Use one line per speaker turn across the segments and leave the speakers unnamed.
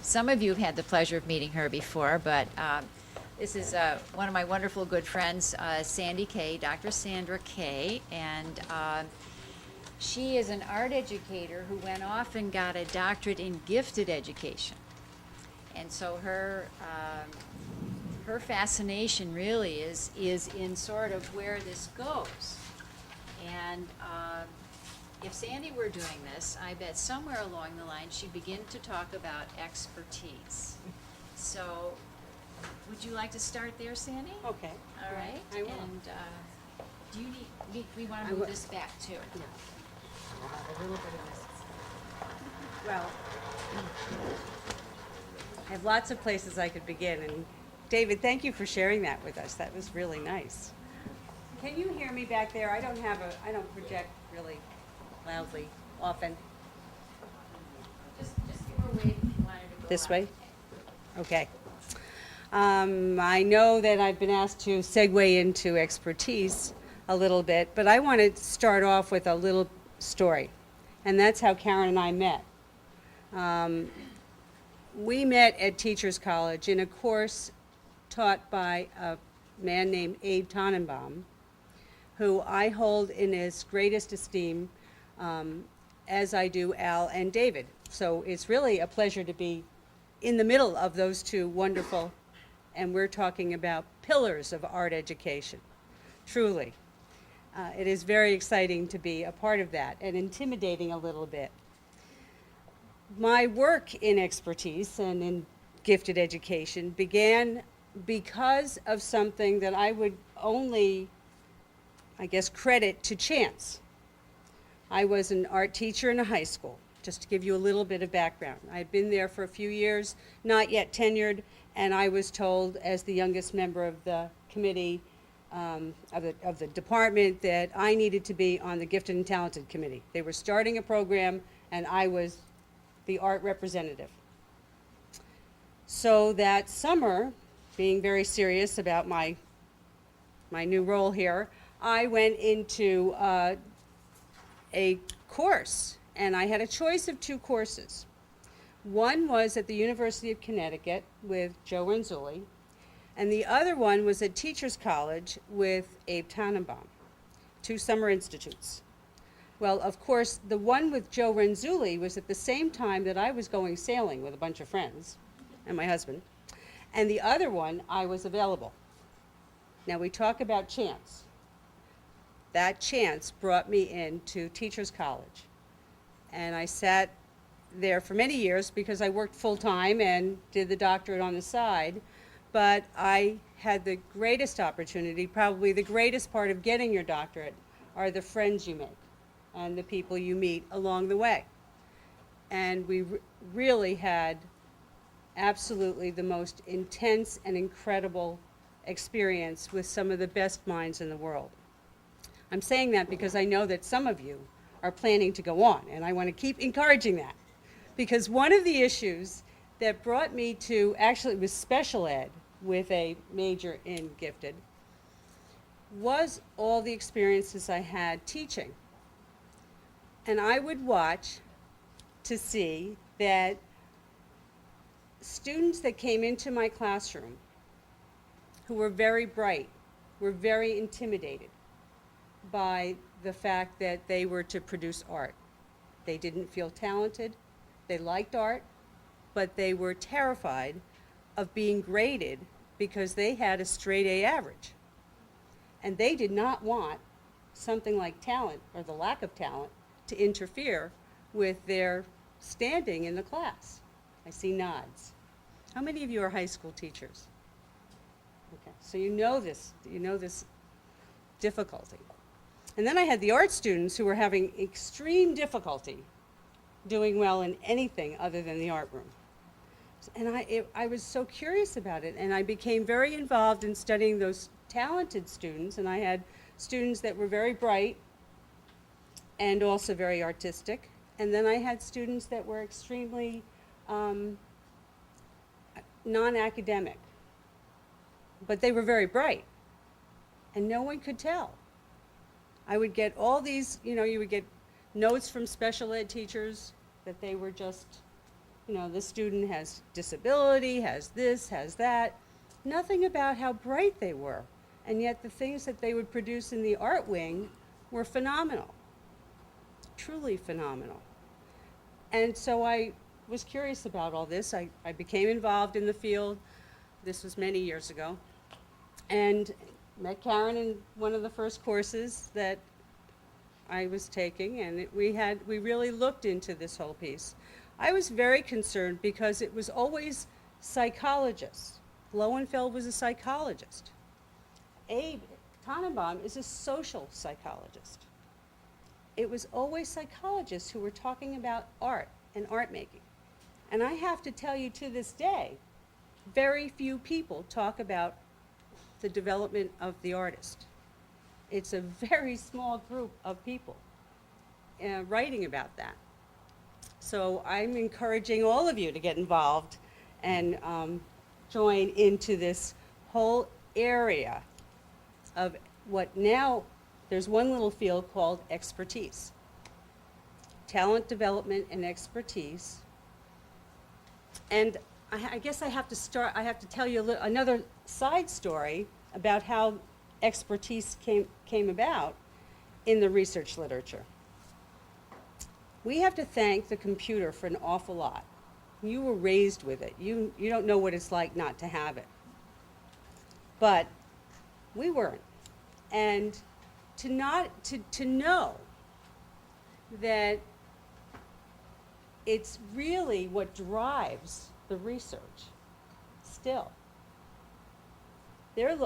Some of you have had the pleasure of meeting her before, but this is one of my wonderful good friends, Sandy Kay, Dr. Sandra Kay, and she is an art educator who went off and got a doctorate in gifted education. And so her fascination really is in sort of where this goes. And if Sandy were doing this, I bet somewhere along the line she'd begin to talk about expertise. So, would you like to start there, Sandy?
Okay.
All right.
I will.
And do you need, we want
I
to move
will.
this back too.
Yeah. I'll have a little bit of this. Well, I have lots of places I could begin, and David, thank you for sharing that with us. That was really nice. Can you hear me back there? I don't project really loudly often.
Just give her a wave if you wanted to go
This
up.
way? Okay. I know that I've been asked to segue into expertise a little bit, but I want to start off with a little story, and that's how Karen and I met. We met at Teachers College in a course taught by a man named Abe Tannenbaum, who I hold in his greatest esteem, as I do Al and David. So it's really a pleasure to be in the middle of those two wonderful, and we're talking about pillars of art education, truly. It is very exciting to be a part of that, and intimidating a little bit. My work in expertise and in gifted education began because of something that I would only, I guess, credit to chance. I was an art teacher in a high school, just to give you a little bit of background. I had been there for a few years, not yet tenured, and I was told as the youngest member of the committee, of the department, that I needed to be on the Gifted and Talented Committee. They were starting a program, and I was the art representative. So that summer, being very serious about my new role here, I went into a course, and I had a choice of two courses. One was at the University of Connecticut with Joe Renzulli, and the other one was at Teachers College with Abe Tannenbaum, two summer institutes. Well, of course, the one with Joe Renzulli was at the same time that I was going sailing with a bunch of friends and my husband, and the other one, I was available. Now, we talk about chance. That chance brought me into Teachers College, and I sat there for many years because I worked full-time and did the doctorate on the side, but I had the greatest opportunity, probably the greatest part of getting your doctorate are the friends you make and the people you meet along the way. And we really had absolutely the most intense and incredible experience with some of the best minds in the world. I'm saying that because I know that some of you are planning to go on, and I want to keep encouraging that. Because one of the issues that brought me to, actually it was special ed with a major in gifted, was all the experiences I had teaching. And I would watch to see that students that came into my classroom who were very bright were very intimidated by the fact that they were to produce art. They didn't feel talented, they liked art, but they were terrified of being graded because they had a straight A average. And they did not want something like talent, or the lack of talent, to interfere with their standing in the class. I see nods. How many of you are high school teachers? Okay, so you know this difficulty. And then I had the art students who were having extreme difficulty doing well in anything other than the art room. And I was so curious about it, and I became very involved in studying those talented students, and I had students that were very bright and also very artistic. And then I had students that were extremely non-academic, but they were very bright, and no one could tell. I would get all these, you would get notes from special ed teachers that they were just you know, the student has disability, has this, has that. Nothing about how bright they were. And yet the things that they would produce in the art wing were phenomenal, truly phenomenal. And so I was curious about all this. I became involved in the field. This was many years ago. And met Karen in one of the first courses that I was taking, and we really looked into this whole piece. I was very concerned because it was always psychologists. Lowenfeld was a psychologist. Abe Tannenbaum is a social psychologist. It was always psychologists who were talking about art and art making. And I have to tell you, to this day, very few people talk about the development of the artist. It's a very small group of people writing about that. So I'm encouraging all of you to get involved and join into this whole area of what now, there's one little field called expertise. Talent development and expertise. And I guess I have to tell you another side story about how expertise came about in the research literature. We have to thank the computer for an awful lot. You were raised with it. You don't know what it's like not to have it. But we weren't. And to know that it's really what drives the research still.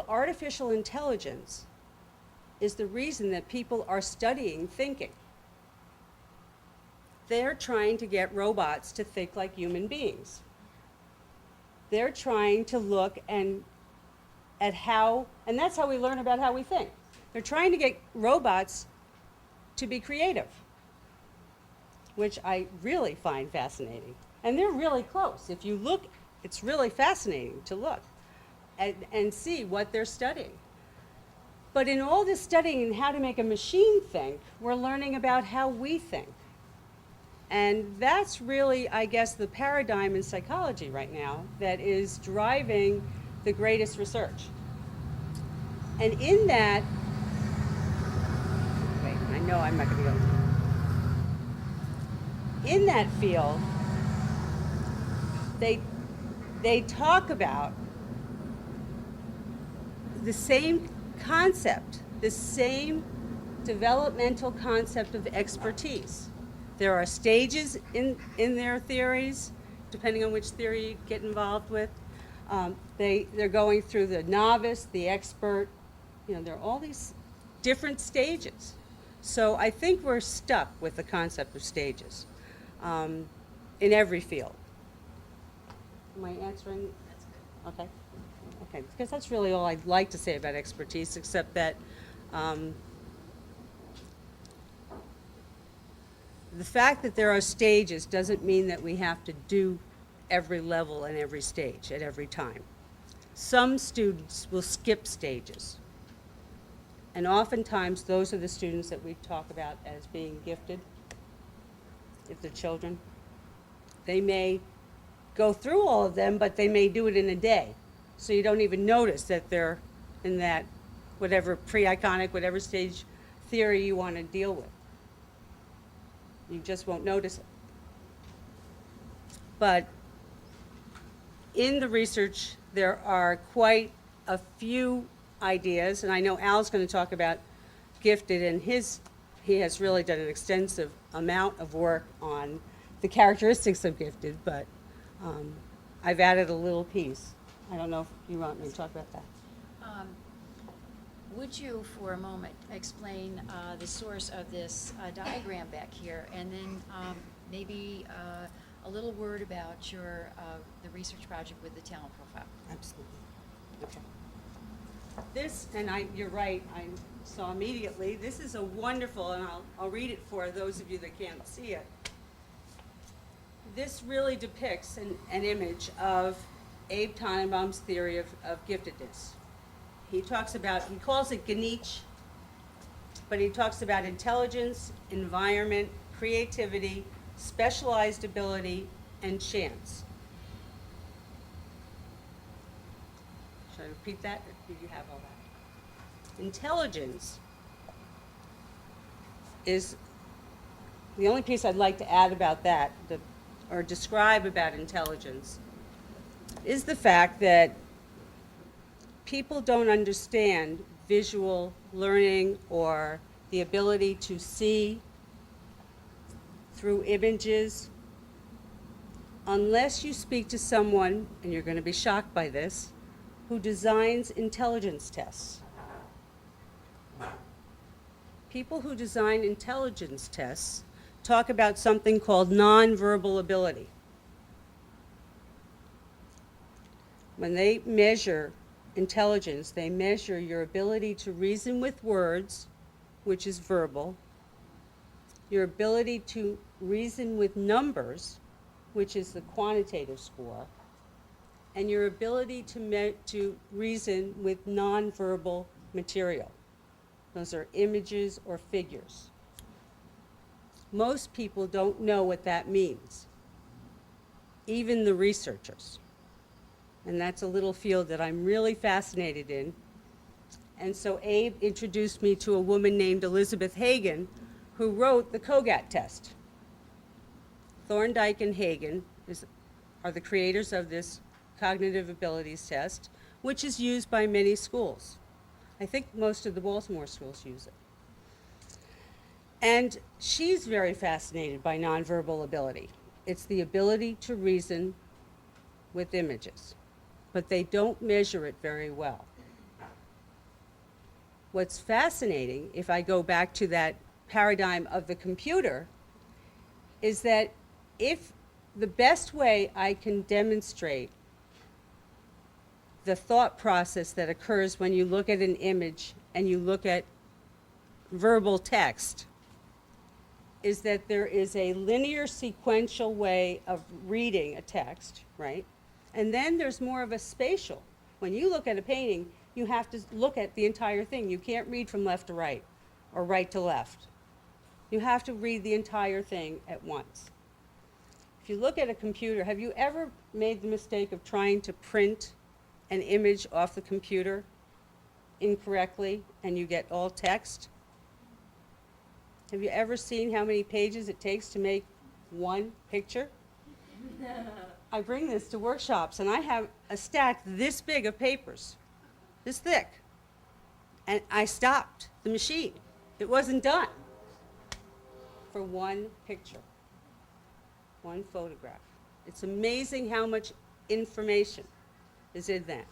Artificial intelligence is the reason that people are studying thinking. They're trying to get robots to think like human beings. They're trying to look at how, and that's how we learn about how we think. They're trying to get robots to be creative, which I really find fascinating. And they're really close. If you look, it's really fascinating to look and see what they're studying. But in all this studying and how to make a machine think, we're learning about how we think. And that's really, I guess, the paradigm in psychology right now that is driving the greatest research. And in that, wait, I know I'm not going to go. In that field, they talk about the same concept, the same developmental concept of expertise. There are stages in their theories, depending on which theory you get involved with. They're going through the novice, the expert. You know, there are all these different stages. So I think we're stuck with the concept of stages in every field. Am I answering? That's good. Okay. Okay, because that's really all I'd like to say about expertise, except that the fact that there are stages doesn't mean that we have to do every level and every stage at every time. Some students will skip stages. And oftentimes, those are the students that we talk about as being gifted, if they're children. They may go through all of them, but they may do it in a day. So you don't even notice that they're in that whatever pre-iconic, whatever stage theory you want to deal with. You just won't notice it. But in the research, there are quite a few ideas, and I know Al's going to talk about Gifted, and he has really done an extensive amount of work on the characteristics of Gifted, but I've added a little piece. I don't know if you want me to talk about that.
Would you, for a moment, explain the source of this diagram back here, and then maybe a little word about the research project with the talent profile?
Absolutely. Okay. This, and you're right, I saw immediately, this is a wonderful, and I'll read it for those of you that can't see it. This really depicts an image of Abe Tannenbaum's theory of giftedness. He calls it Ganesh, but he talks about intelligence, environment, creativity, specialized ability, and chance. Should I repeat that, or do you have all that? Intelligence is the only piece I'd like to add about that, or describe about intelligence, is the fact that people don't understand visual learning or the ability to see through images unless you speak to someone, and you're going to be shocked by this, who designs intelligence tests. People who design intelligence tests talk about something called nonverbal ability. When they measure intelligence, they measure your ability to reason with words, which is verbal, your ability to reason with numbers, which is the quantitative score, and your ability to reason with nonverbal material. Those are images or figures. Most people don't know what that means, even the researchers. And that's a little field that I'm really fascinated in. And so Abe introduced me to a woman named Elizabeth Hagen, who wrote the Kogat test. Thorndike and Hagen are the creators of this cognitive abilities test, which is used by many schools. I think most of the Baltimore schools use it. And she's very fascinated by nonverbal ability. It's the ability to reason with images, but they don't measure it very well. What's fascinating, if I go back to that paradigm of the computer, is that if the best way I can demonstrate the thought process that occurs when you look at an image and you look at verbal text is that there is a linear sequential way of reading a text, right? And then there's more of a spatial. When you look at a painting, you have to look at the entire thing. You can't read from left to right or right to left. You have to read the entire thing at once. If you look at a computer, have you ever made the mistake of trying to print an image off the computer incorrectly and you get all text? Have you ever seen how many pages it takes to make one picture? I bring this to workshops and I have a stack this big of papers, this thick, and I stopped the machine. It wasn't done for one picture, one photograph. It's amazing how much information is in that.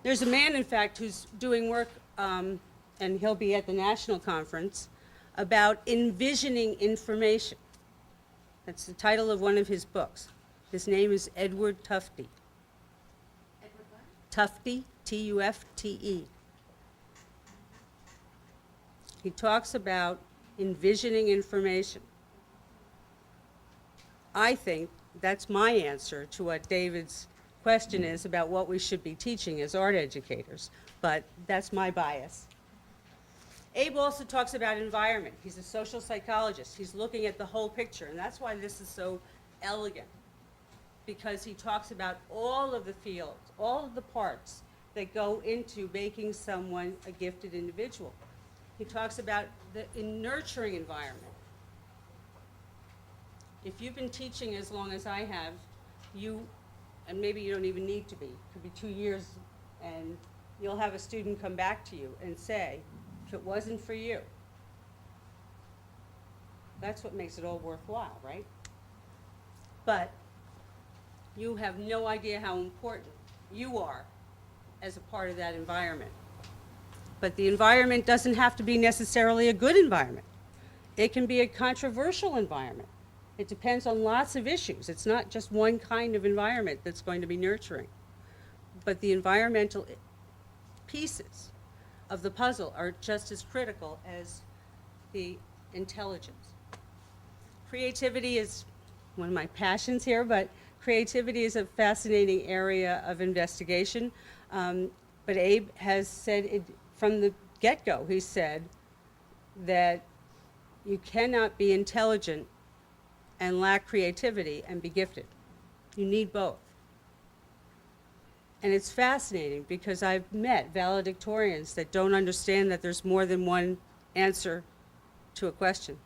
There's a man, in fact, who's doing work, and he'll be at the national conference, about envisioning information. That's the title of one of his books. His name is Edward Tufte.
Edward what?
Tufte, T-U-F-T-E. He talks about envisioning information. I think that's my answer to what David's question is about what we should be teaching as art educators, but that's my bias. Abe also talks about environment. He's a social psychologist. He's looking at the whole picture, and that's why this is so elegant, because he talks about all of the fields, all of the parts that go into making someone a gifted individual. He talks about the nurturing environment. If you've been teaching as long as I have, and maybe you don't even need to be, it could be 2 years, and you'll have a student come back to you and say, if it wasn't for you, that's what makes it all worthwhile, right? But you have no idea how important you are as a part of that environment. But the environment doesn't have to be necessarily a good environment. It can be a controversial environment. It depends on lots of issues. It's not just one kind of environment that's going to be nurturing. But the environmental pieces of the puzzle are just as critical as the intelligence. Creativity is one of my passions here, but creativity is a fascinating area of investigation. But Abe has said it from the get-go. He said that you cannot be intelligent and lack creativity and be gifted. You need both. And it's fascinating because I've met valedictorians that don't understand that there's more than one answer to a question.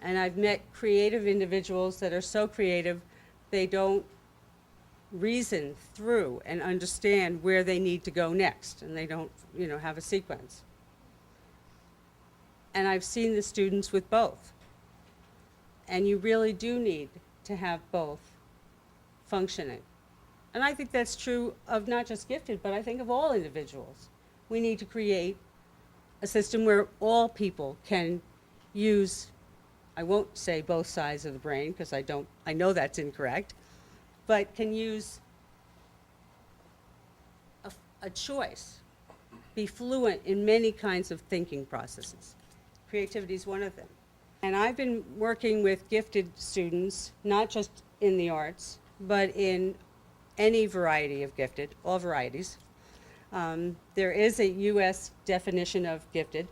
And I've met creative individuals that are so creative, they don't reason through and understand where they need to go next, and they don't, have a sequence. And I've seen the students with both. And you really do need to have both functioning. And I think that's true of not just gifted, but I think of all individuals. We need to create a system where all people can use, I won't say both sides of the brain, because I know that's incorrect, but can use a choice, be fluent in many kinds of thinking processes. Creativity is one of them. And I've been working with gifted students, not just in the arts, but in any variety of gifted, all varieties. There is a U.S. definition of gifted.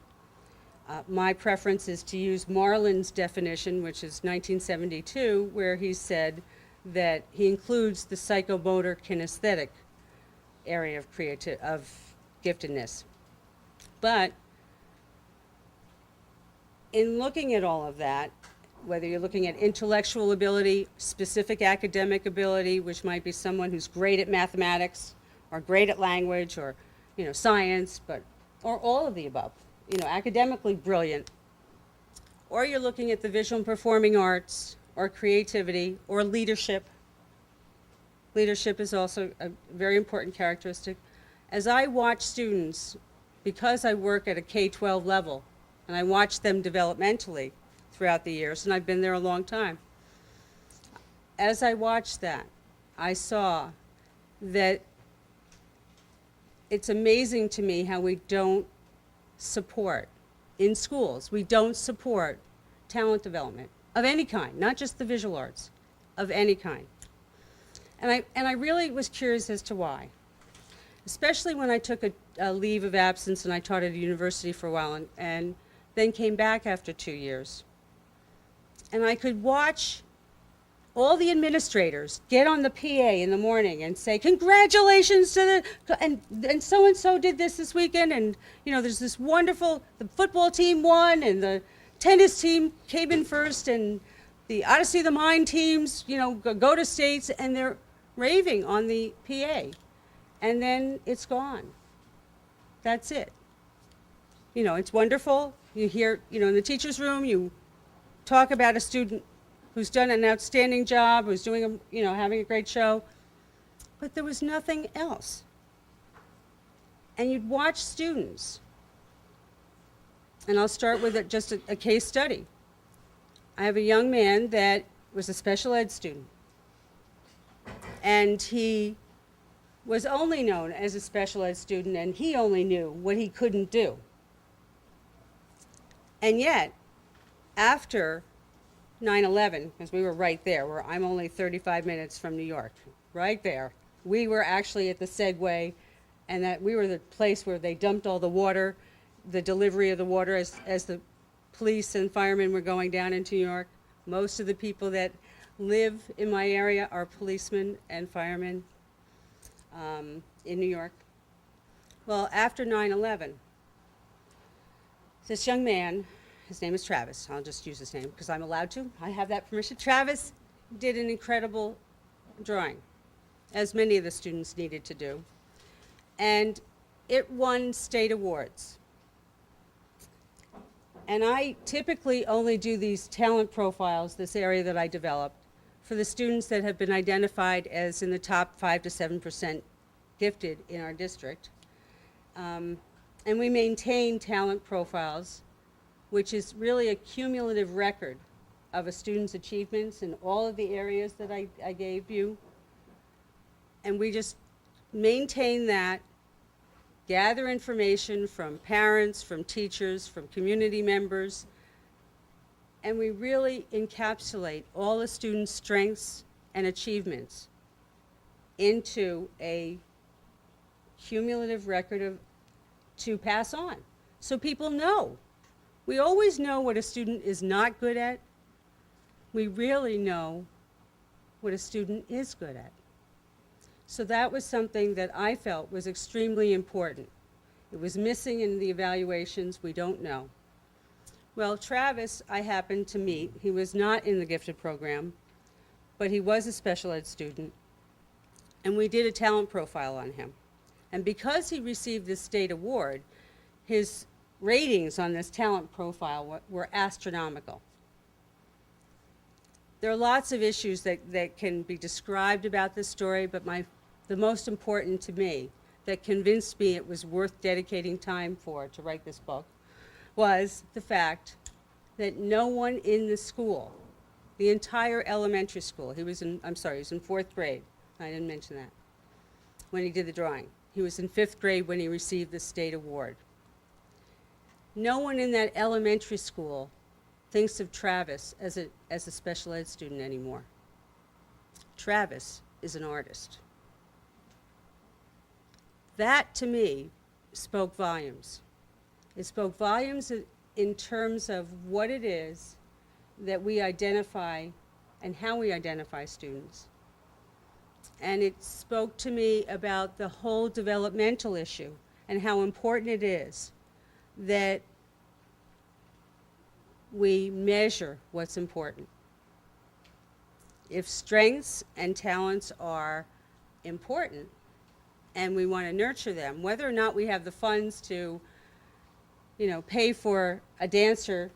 My preference is to use Marlin's definition, which is 1972, where he said that he includes the psychomotor kinesthetic area of giftedness. But in looking at all of that, whether you're looking at intellectual ability, specific academic ability, which might be someone who's great at mathematics or great at language or science, or all of the above, academically brilliant, or you're looking at the visual and performing arts or creativity or leadership. Leadership is also a very important characteristic. As I watch students, because I work at a K-12 level, and I watch them developmentally throughout the years, and I've been there a long time. As I watched that, I saw that it's amazing to me how we don't support, in schools, we don't support talent development of any kind, not just the visual arts, of any kind. And I really was curious as to why, especially when I took a leave of absence and I taught at a university for a while and then came back after 2 years. And I could watch all the administrators get on the PA in the morning and say, congratulations to and so-and-so did this weekend, and there's this wonderful, the football team won, and the tennis team came in first, and the Odyssey of the Mind teams, go to states, and they're raving on the PA. And then it's gone. That's it. It's wonderful. You hear, in the teacher's room, you talk about a student who's done an outstanding job, who's doing having a great show, but there was nothing else. And you'd watch students, and I'll start with just a case study. I have a young man that was a special ed student, and he was only known as a special ed student, and he only knew what he couldn't do. And yet, after 9/11, because we were right there, where I'm only 35 minutes from New York, right there, we were actually at the Segway, and that we were the place where they dumped all the water, the delivery of the water as the police and firemen were going down into New York. Most of the people that live in my area are policemen and firemen in New York. Well, after 9/11, this young man, his name is Travis. I'll just use his name because I'm allowed to. I have that permission. Travis did an incredible drawing, as many of the students needed to do. And it won state awards. And I typically only do these talent profiles, this area that I developed, for the students that have been identified as in the top 5 to 7% gifted in our district. And we maintain talent profiles, which is really a cumulative record of a student's achievements in all of the areas that I gave you. And we just maintain that, gather information from parents, from teachers, from community members, and we really encapsulate all the students' strengths and achievements into a cumulative record to pass on, so people know. We always know what a student is not good at, we really know what a student is good at. So that was something that I felt was extremely important. It was missing in the evaluations, we don't know. Well, Travis, I happened to meet. He was not in the gifted program, but he was a special ed student, and we did a talent profile on him. And because he received this state award, his ratings on this talent profile were astronomical. There are lots of issues that can be described about this story, but the most important to me, that convinced me it was worth dedicating time for to write this book, was the fact that no one in the school, the entire elementary school, he was in 4th grade. I didn't mention that when he did the drawing. He was in 5th grade when he received the state award. No one in that elementary school thinks of Travis as a special ed student anymore. Travis is an artist. That, to me, spoke volumes. It spoke volumes in terms of what it is that we identify and how we identify students. And it spoke to me about the whole developmental issue and how important it is that we measure what's important. If strengths and talents are important and we want to nurture them, whether or not we have the funds to pay for a dancer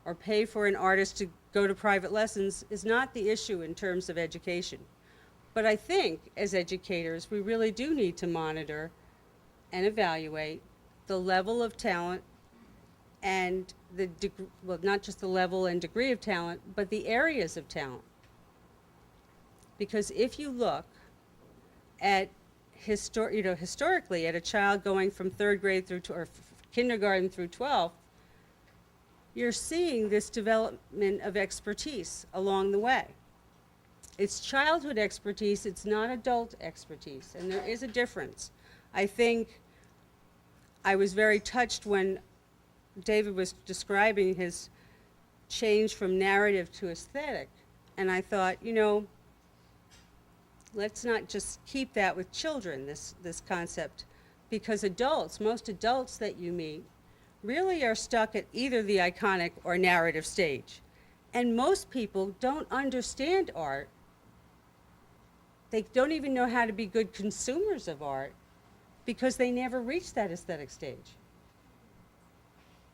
or pay for an artist to go to private lessons is not the issue in terms of education. But I think as educators, we really do need to monitor and evaluate the level of talent and not just the level and degree of talent, but the areas of talent. Because if you look at historically at a child going from 3rd grade through or kindergarten through 12th, you're seeing this development of expertise along the way. It's childhood expertise, it's not adult expertise, and there is a difference. I think I was very touched when David was describing his change from narrative to aesthetic, and I thought, let's not just keep that with children, this concept, because most adults that you meet really are stuck at either the iconic or narrative stage. And most people don't understand art. They don't even know how to be good consumers of art because they never reach that aesthetic stage.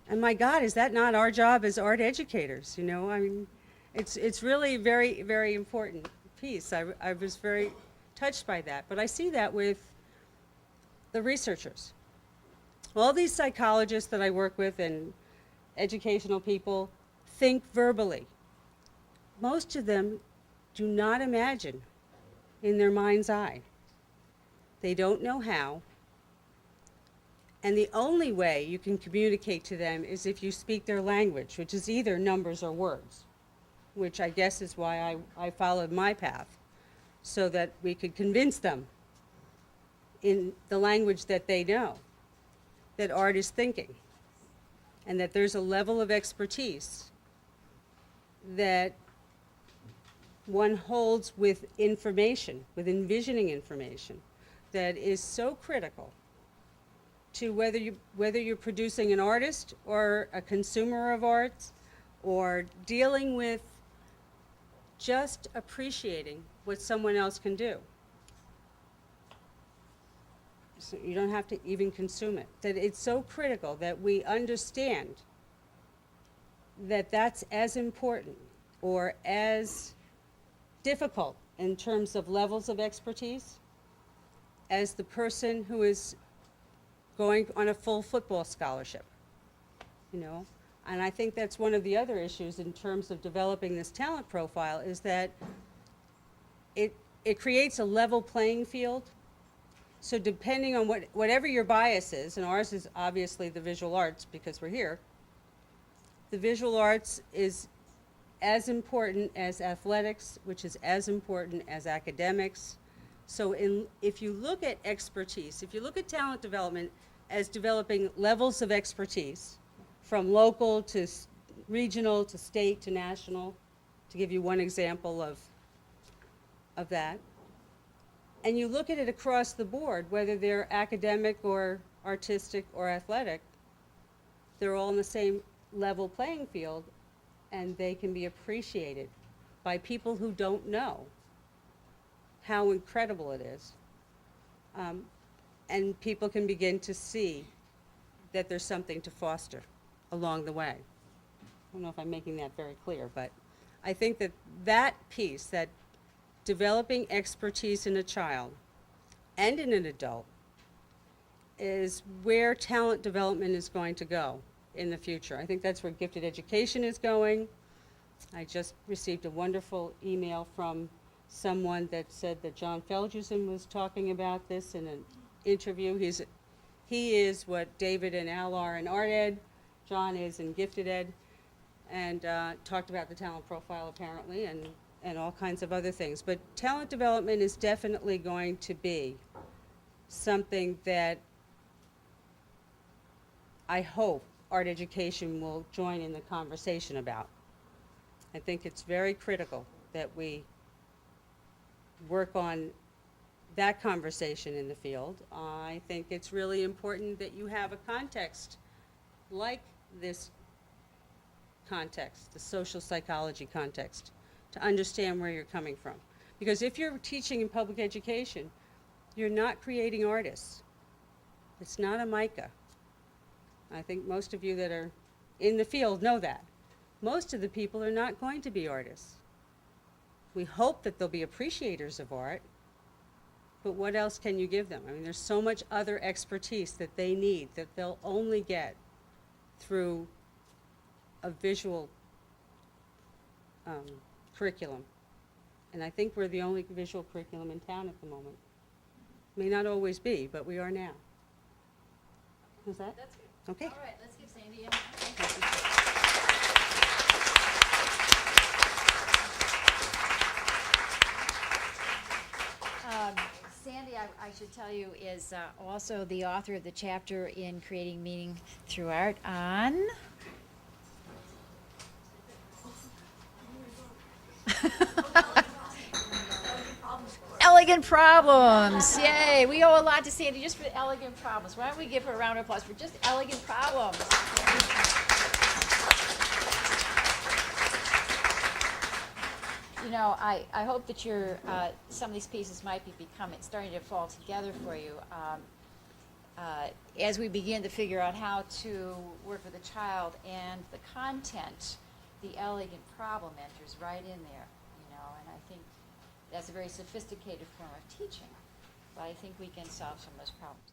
And my God, is that not our job as art educators? It's really a very, very important piece. I was very touched by that. But I see that with the researchers. All these psychologists that I work with and educational people think verbally. Most of them do not imagine in their mind's eye. They don't know how. And the only way you can communicate to them is if you speak their language, which is either numbers or words, which I guess is why I followed my path, so that we could convince them in the language that they know that art is thinking, and that there's a level of expertise that one holds with information, with envisioning information, that is so critical to whether you're producing an artist or a consumer of arts, or dealing with just appreciating what someone else can do. So you don't have to even consume it. That it's so critical that we understand that that's as important or as difficult in terms of levels of expertise as the person who is going on a full football scholarship, And I think that's one of the other issues in terms of developing this talent profile, is that it creates a level playing field. So depending on whatever your bias is, and ours is obviously the visual arts because we're here, the visual arts is as important as athletics, which is as important as academics. So if you look at expertise, if you look at talent development as developing levels of expertise, from local to regional to state to national to give you one example of that. And you look at it across the board, whether they're academic or artistic or athletic, they're all in the same level playing field, and they can be appreciated by people who don't know how incredible it is. And people can begin to see that there's something to foster along the way. I don't know if I'm making that very clear, but I think that that piece, that developing expertise in a child and in an adult, is where talent development is going to go in the future. I think that's where gifted education is going. I just received a wonderful email from someone that said that John Felgerson was talking about this in an interview. He is what David and Al are in art ed, John is in gifted ed, and talked about the talent profile apparently and all kinds of other things. But talent development is definitely going to be something that I hope art education will join in the conversation about. I think it's very critical that we work on that conversation in the field. I think it's really important that you have a context like this context, the social psychology context, to understand where you're coming from. Because if you're teaching in public education, you're not creating artists. It's not a MICA. I think most of you that are in the field know that. Most of the people are not going to be artists. We hope that they'll be appreciators of art, but what else can you give them? I mean, there's so much other expertise that they need that they'll only get through a visual curriculum. And I think we're the only visual curriculum in town at the moment. May not always be, but we are now. Is that?
That's good.
Okay.
All right, let's give Sandy a Sandy, I should tell you, is also the author of the chapter in Creating Meaning Through Art on elegant problems. Yay, we owe a lot to Sandy just for elegant problems. Why don't we give her a round of applause for just elegant problems? You know, I hope that some of these pieces might be starting to fall together for you as we begin to figure out how to work with a child, and the content, the elegant problem enters right in there, you know, and I think that's a very sophisticated form of teaching, but I think we can solve some of those problems.